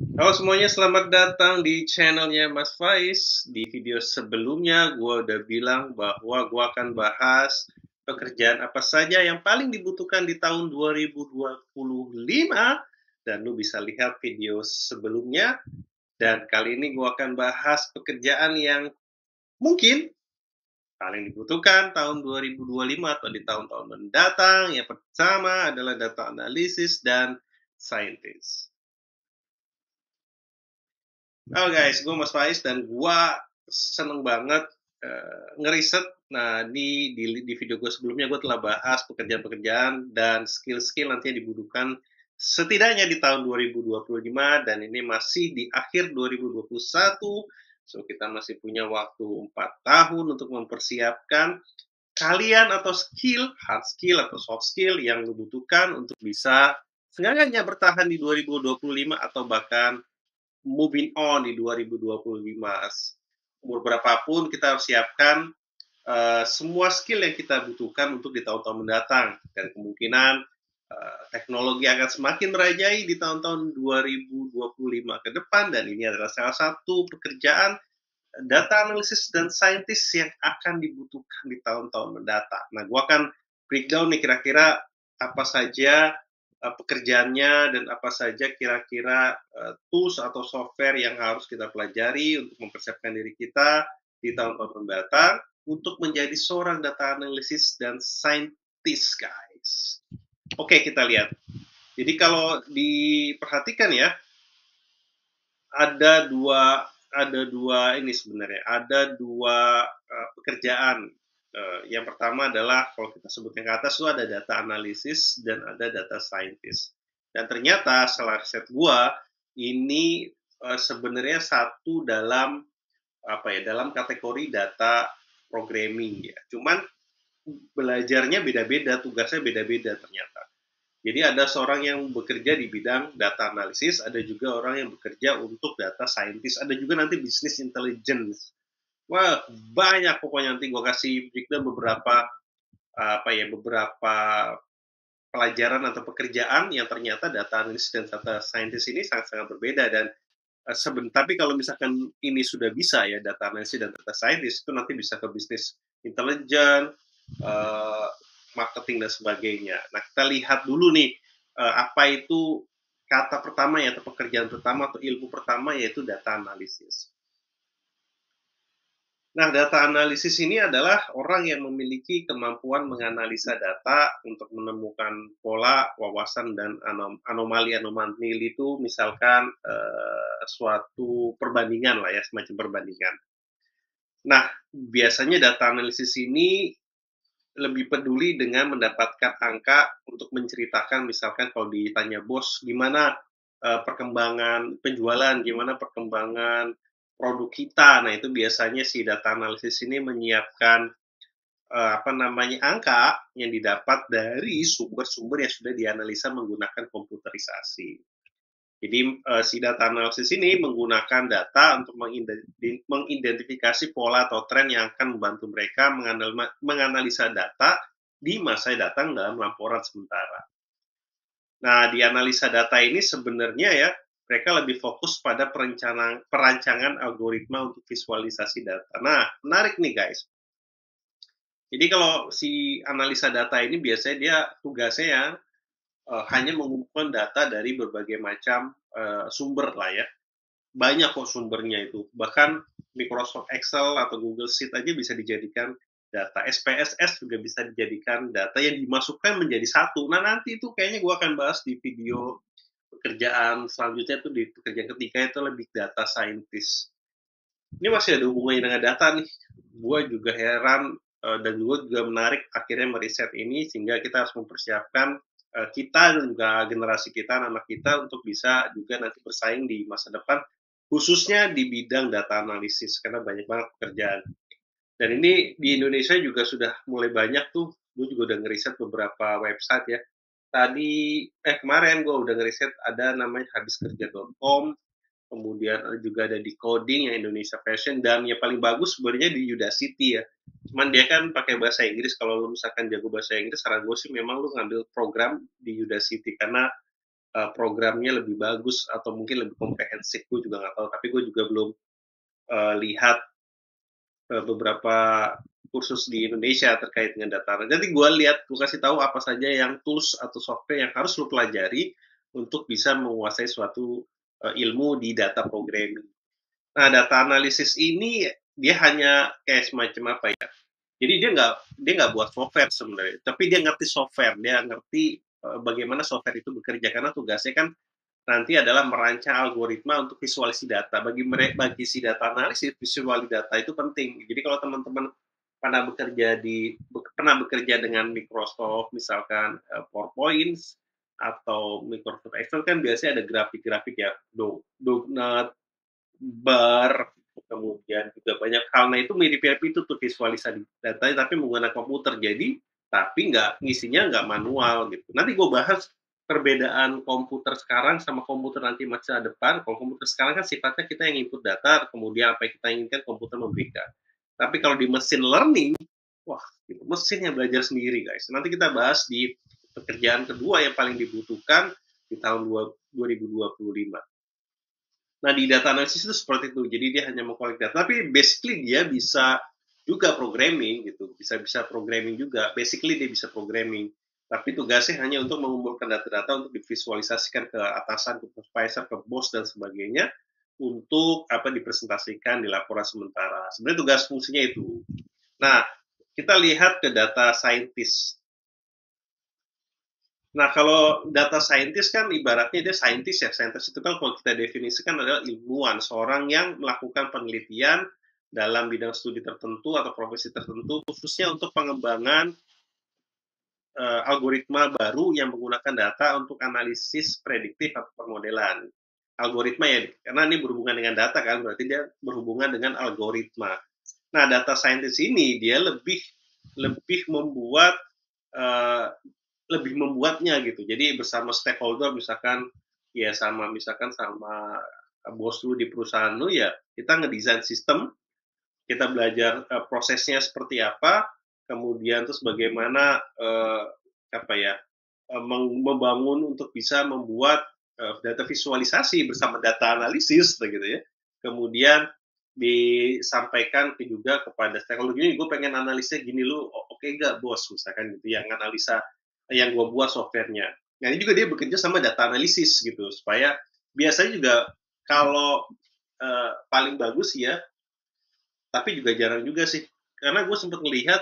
Halo semuanya, selamat datang di channelnya Mas Faiz. Di video sebelumnya, gue udah bilang bahwa gue akan bahas pekerjaan apa saja yang paling dibutuhkan di tahun 2025. Dan lu bisa lihat video sebelumnya. Dan kali ini gue akan bahas pekerjaan yang mungkin paling dibutuhkan tahun 2025 atau di tahun-tahun mendatang. Yang pertama adalah data analisis dan scientist. Halo guys, gue Mas Faiz dan gue seneng banget ngeriset. Nah, di video gue sebelumnya gue telah bahas pekerjaan-pekerjaan dan skill-skill nanti yang dibutuhkan setidaknya di tahun 2025 dan ini masih di akhir 2021. So, kita masih punya waktu 4 tahun untuk mempersiapkan kalian atau skill, hard skill atau soft skill yang dibutuhkan untuk bisa seenggaknya bertahan di 2025 atau bahkan moving on di 2025. Umur berapapun kita harus siapkan semua skill yang kita butuhkan untuk di tahun-tahun mendatang. Dan kemungkinan teknologi akan semakin merajai di tahun-tahun 2025 ke depan. Dan ini adalah salah satu pekerjaan data analisis dan saintis yang akan dibutuhkan di tahun-tahun mendatang. Nah, gue akan breakdown nih kira-kira apa saja pekerjaannya dan apa saja kira-kira tools atau software yang harus kita pelajari untuk mempersiapkan diri kita di tahun-tahun mendatang untuk menjadi seorang data analisis dan scientist, guys. Oke, kita lihat. Jadi kalau diperhatikan ya, ada dua ini sebenarnya ada dua pekerjaan. Yang pertama adalah kalau kita sebutnya ke atas itu ada data analisis dan ada data scientist. Dan ternyata setelah riset gua ini sebenarnya satu dalam dalam kategori data programming ya. Cuman belajarnya beda-beda, tugasnya beda-beda ternyata. Jadi ada seorang yang bekerja di bidang data analisis, ada juga orang yang bekerja untuk data scientist, ada juga nanti business intelligence. Wah, banyak pokoknya nanti gue kasih breakdown beberapa beberapa pelajaran atau pekerjaan yang ternyata data analis dan data scientist ini sangat-sangat berbeda dan tapi kalau misalkan ini sudah bisa ya data analisis dan data scientist itu nanti bisa ke bisnis intelijen, uh, marketing dan sebagainya. Nah kita lihat dulu nih apa itu kata pertama ya atau pekerjaan pertama atau ilmu pertama yaitu data analisis. Nah, data analisis ini adalah orang yang memiliki kemampuan menganalisa data untuk menemukan pola, wawasan, dan anomali-anomali itu misalkan suatu perbandingan lah ya, semacam perbandingan. Nah, biasanya data analisis ini lebih peduli dengan mendapatkan angka untuk menceritakan misalkan kalau ditanya bos gimana perkembangan penjualan, gimana perkembangan produk kita. Nah, itu biasanya si data analisis ini menyiapkan angka yang didapat dari sumber-sumber yang sudah dianalisa menggunakan komputerisasi. Jadi si data analisis ini menggunakan data untuk mengidentifikasi pola atau tren yang akan membantu mereka menganalisa data di masa datang dalam laporan sementara. Nah, di analisa data ini sebenarnya ya mereka lebih fokus pada perancangan algoritma untuk visualisasi data. Nah, menarik nih guys. Jadi kalau si analisa data ini biasanya dia tugasnya ya hanya mengumpulkan data dari berbagai macam sumber lah ya. Banyak kok sumbernya itu. Bahkan Microsoft Excel atau Google Sheet aja bisa dijadikan data. SPSS juga bisa dijadikan data yang dimasukkan menjadi satu. Nah, nanti itu kayaknya gue akan bahas di video pekerjaan selanjutnya tuh di pekerjaan ketiga itu lebih data scientist. Ini masih ada hubungannya dengan data nih. Gue juga heran dan juga menarik akhirnya meriset ini sehingga kita harus mempersiapkan kita dan juga generasi kita, anak kita untuk bisa juga nanti bersaing di masa depan khususnya di bidang data analisis karena banyak banget pekerjaan. Dan ini di Indonesia juga sudah mulai banyak tuh, gue juga udah ngeriset beberapa website ya. Kemarin gue udah ngeriset ada namanya habiskerja.com, kemudian juga ada di coding yang Indonesia Fashion dan yang paling bagus sebenarnya di Udacity ya. Cuman dia kan pakai bahasa Inggris. Kalau lu misalkan jago bahasa Inggris, saran gue sih memang lu ngambil program di Udacity karena programnya lebih bagus atau mungkin lebih komprehensif, gue juga nggak tahu. Tapi gue juga belum lihat beberapa kursus di Indonesia terkait dengan data. Jadi gue kasih tahu apa saja yang tools atau software yang harus lo pelajari untuk bisa menguasai suatu ilmu di data programming. Nah, data analisis ini dia hanya kayak semacam apa ya? Jadi dia nggak buat software sebenarnya, tapi dia ngerti software, dia ngerti bagaimana software itu bekerja karena tugasnya kan nanti adalah merancang algoritma untuk visualisasi data. Bagi si data analisis, visualisasi data itu penting. Jadi kalau teman-teman pernah bekerja dengan Microsoft, misalkan PowerPoint atau Microsoft Excel kan biasanya ada grafik-grafik ya, donut, bar, kemudian juga banyak hal. Nah itu mirip-mirip itu tuh visualisasi data, tapi menggunakan komputer. Jadi tapi ngisinya nggak manual gitu. Nanti gue bahas perbedaan komputer sekarang sama komputer nanti masa depan. Kalau komputer sekarang kan sifatnya kita yang input data, kemudian apa yang kita inginkan komputer memberikan. Tapi kalau di mesin learning, wah, gitu, mesin yang belajar sendiri guys. Nanti kita bahas di pekerjaan kedua yang paling dibutuhkan di tahun 2025. Nah, di data analisis itu seperti itu. Jadi dia hanya mengkolek data, tapi basically dia bisa juga programming gitu. Bisa programming juga. Basically dia bisa programming. Tapi tugasnya hanya untuk mengumpulkan data-data untuk divisualisasikan ke atasan, ke supervisor, ke bos dan sebagainya untuk dipresentasikan di laporan sementara. Sebenarnya tugas fungsinya itu. Nah, kita lihat ke data scientist. Nah, kalau data scientist kan ibaratnya dia saintis ya. Saintis itu kan kalau kita definisikan adalah ilmuwan, seorang yang melakukan penelitian dalam bidang studi tertentu atau profesi tertentu, khususnya untuk pengembangan algoritma baru yang menggunakan data untuk analisis prediktif atau permodelan. Algoritma ya, karena ini berhubungan dengan data kan, berarti dia berhubungan dengan algoritma. Nah, data scientist ini dia lebih membuatnya gitu. Jadi bersama stakeholder misalkan sama bos lu di perusahaan lu ya, kita ngedesain sistem, kita belajar prosesnya seperti apa, kemudian terus bagaimana membangun untuk bisa membuat data visualisasi bersama data analisis gitu ya. Kemudian disampaikan juga kepada stakeholder, gini gue pengen analisnya gini, lu oke gak bos, misalkan gitu, yang analisa yang gue buat softwarenya. Nah ini juga dia bekerja sama data analisis gitu, supaya biasanya juga kalau paling bagus ya, tapi juga jarang juga sih, karena gue sempat melihat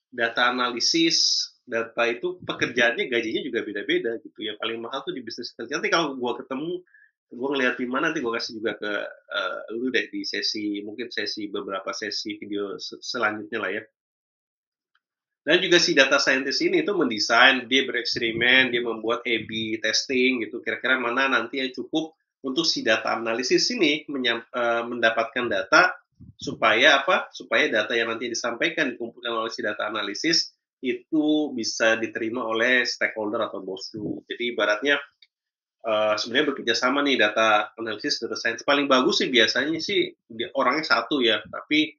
data analisis, data itu pekerjaannya gajinya juga beda-beda gitu. Yang paling mahal tuh di bisnis kerja. Nanti kalau gue ketemu, gue ngeliat di mana, nanti gue kasih juga ke lu deh di beberapa sesi video selanjutnya lah ya. Dan juga si data scientist ini tuh mendesain, dia bereksperimen, dia membuat A/B testing gitu. Kira-kira mana nanti yang cukup untuk si data analisis ini mendapatkan data supaya data yang nanti disampaikan dikumpulkan oleh si data analisis itu bisa diterima oleh stakeholder atau bos lu. Jadi ibaratnya sebenarnya bekerja sama nih data analisis, data science. Paling bagus sih biasanya sih orangnya satu ya, tapi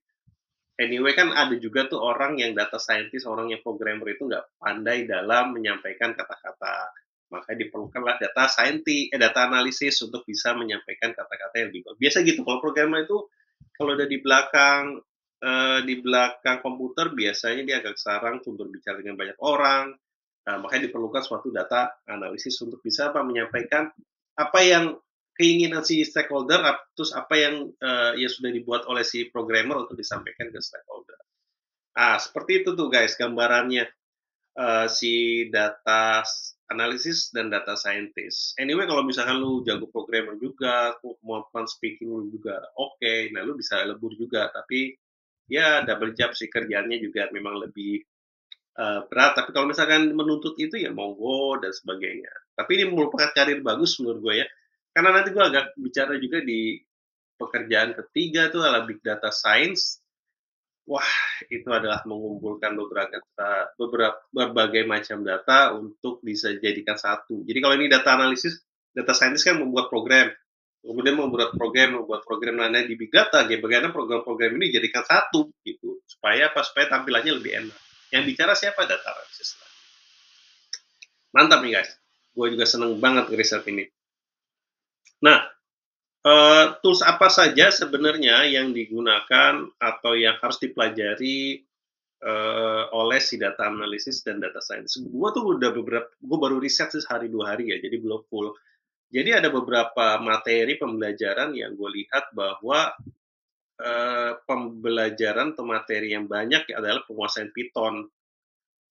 anyway kan ada juga tuh orang yang data scientist, orang yang programmer itu nggak pandai dalam menyampaikan kata-kata. Makanya diperlukanlah data analisis untuk bisa menyampaikan kata-kata yang lebih bagus. Biasa gitu, kalau programmer itu kalau udah di belakang komputer biasanya dia agak sarang tuh berbicara dengan banyak orang. Nah, makanya diperlukan suatu data analisis untuk bisa menyampaikan apa yang keinginan si stakeholder, terus apa yang ya sudah dibuat oleh si programmer untuk disampaikan ke stakeholder. Seperti itu tuh guys gambarannya si data analisis dan data scientist. Anyway, kalau misalkan lu jago programmer juga, kemampuan speaking lu juga oke, nah lu bisa lebur juga, tapi ya double job sih, kerjaannya juga memang lebih berat. Tapi kalau misalkan menuntut itu ya monggo dan sebagainya. Tapi ini merupakan karir bagus menurut gue ya. Karena nanti gue agak bicara juga di pekerjaan ketiga tuh adalah big data science. Wah, itu adalah mengumpulkan berbagai macam data untuk bisa dijadikan satu. Jadi kalau ini data analisis, data scientist kan membuat program, kemudian membuat program lainnya di big data, bagaimana program-program ini dijadikan satu gitu, supaya tampilannya lebih enak. Yang bicara siapa? Data analisis. Mantap nih guys. Gue juga seneng banget riset ini. Nah, tools apa saja sebenarnya yang digunakan atau yang harus dipelajari oleh si data analisis dan data science? Gue tuh udah gue baru riset sih sehari 2 hari ya, jadi belum full. Jadi ada beberapa materi pembelajaran yang gue lihat bahwa pembelajaran atau materi yang banyak adalah penguasaan Python.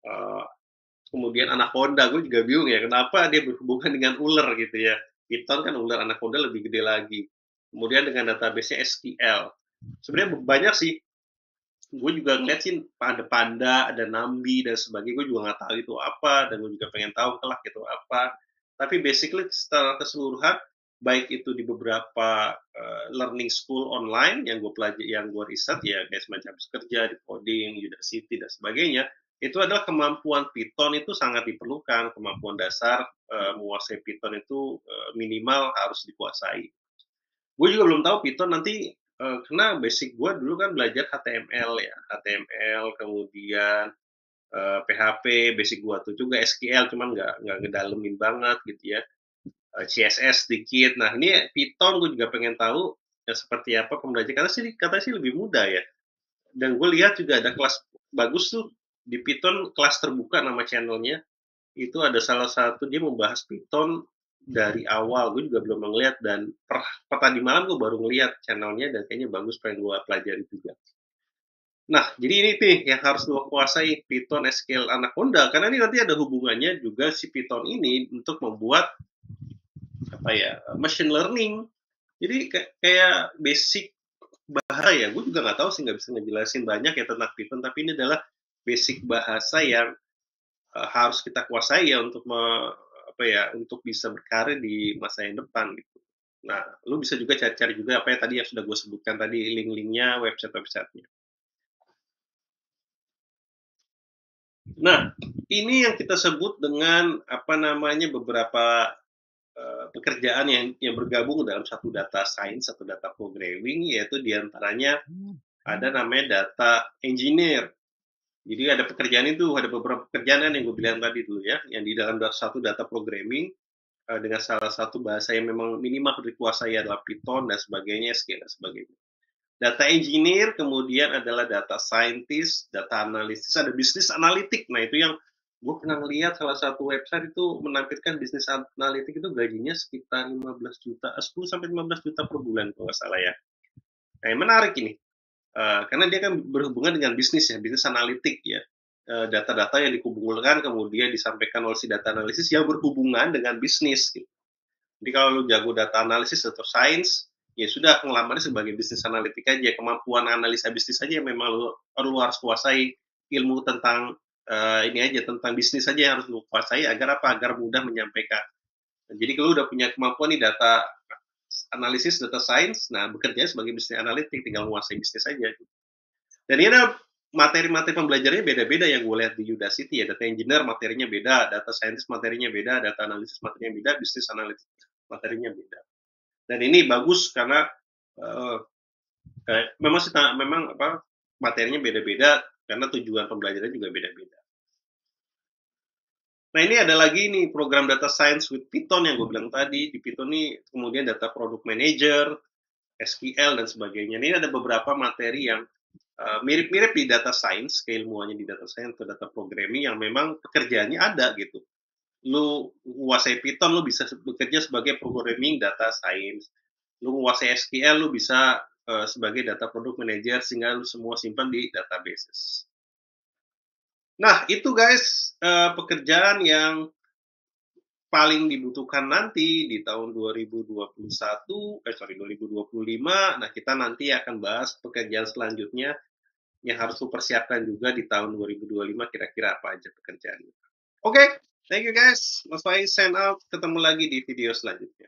Uh, Kemudian anaconda, gue juga bingung ya kenapa dia berhubungan dengan ular gitu ya. Python kan ular, anaconda lebih gede lagi. Kemudian dengan database-nya SQL. Sebenarnya banyak sih. Gue juga ngeliat sih ada panda, ada nambi dan sebagainya. Gue juga nggak tahu itu apa dan gue juga pengen tahu kelak itu apa. Tapi basically secara keseluruhan baik itu di beberapa learning school online yang gue pelajari, yang gue riset ya kayak semacam kerja di coding, Udacity dan sebagainya, itu adalah kemampuan Python itu sangat diperlukan. Kemampuan dasar menguasai Python itu minimal harus dikuasai. Gue juga belum tahu Python nanti karena basic gue dulu kan belajar HTML ya, HTML kemudian PHP basic gue tuh juga SQL cuman nggak ngedalemin banget gitu ya, CSS sedikit. Nah ini Python gue juga pengen tahu ya seperti apa pembelajaran karena sih katanya sih lebih mudah ya. Dan gue lihat juga ada kelas bagus tuh di Python, kelas terbuka nama channelnya. Itu ada salah satu dia membahas Python dari awal. Gue juga belum ngeliat dan tadi malam gue baru ngeliat channelnya dan kayaknya bagus, pengen gue pelajari juga. Nah, jadi ini nih yang harus lo kuasai, Python, SQL, Anaconda, karena ini nanti ada hubungannya juga si Python ini untuk membuat apa ya, machine learning. Jadi kayak basic bahasa ya, gue juga nggak tahu sih, nggak bisa ngejelasin banyak ya tentang Python, tapi ini adalah basic bahasa yang harus kita kuasai ya untuk apa ya, untuk bisa berkarir di masa yang depan gitu. Nah, lu bisa juga cari-cari juga apa ya tadi yang sudah gue sebutkan tadi, link-linknya, website-websitenya. Nah, ini yang kita sebut dengan apa namanya beberapa pekerjaan yang bergabung dalam satu data science atau data programming, yaitu diantaranya ada namanya data engineer. Jadi ada pekerjaan itu, ada beberapa pekerjaan yang gue bilang tadi dulu ya, yang di dalam satu data programming dengan salah satu bahasa yang memang minimal dikuasai adalah Python dan sebagainya, SQL dan sebagainya. Data engineer, kemudian adalah data scientist, data analysis, ada bisnis analitik. Nah itu yang gue pernah lihat salah satu website itu menampilkan bisnis analitik itu gajinya sekitar 15 juta, 10 sampai 15 juta per bulan kalau nggak salah ya. Nah, menarik ini. Karena dia kan berhubungan dengan bisnis ya, bisnis analitik ya. Data-data yang dikumpulkan kemudian disampaikan oleh si data analisis yang berhubungan dengan bisnis gitu. Jadi kalau lu jago data analisis atau sains, ya sudah ngelamarnya sebagai bisnis analitik aja. Kemampuan analisa bisnis aja yang memang lu harus kuasai, ilmu tentang ini aja, tentang bisnis aja yang harus lu kuasai agar apa? Agar mudah menyampaikan. Jadi kalau udah punya kemampuan nih data analisis, data science, nah bekerja sebagai bisnis analitik, tinggal menguasai bisnis aja. Dan ini ada materi-materi pembelajarannya beda-beda yang gue lihat di Udacity ya. Data engineer materinya beda, data scientist materinya beda, data analisis materinya beda, bisnis analitik materinya beda. Dan ini bagus karena memang sih memang apa materinya beda-beda karena tujuan pembelajarannya juga beda-beda. Nah ini ada lagi nih program data science with Python yang gue bilang tadi. Di Python ini kemudian data product manager, SQL dan sebagainya. Ini ada beberapa materi yang mirip-mirip di data science, keilmuannya di data science atau data programming yang memang pekerjaannya ada gitu. Lu menguasai Python, lu bisa bekerja sebagai programming data science. Lu menguasai SQL, lu bisa sebagai data product manager sehingga lu semua simpan di databases. Nah, itu guys pekerjaan yang paling dibutuhkan nanti di tahun 2025. Nah, kita nanti akan bahas pekerjaan selanjutnya yang harus lu persiapkan juga di tahun 2025 kira-kira apa aja pekerjaannya. Oke, thank you guys. Mas Faiz sign out. Ketemu lagi di video selanjutnya.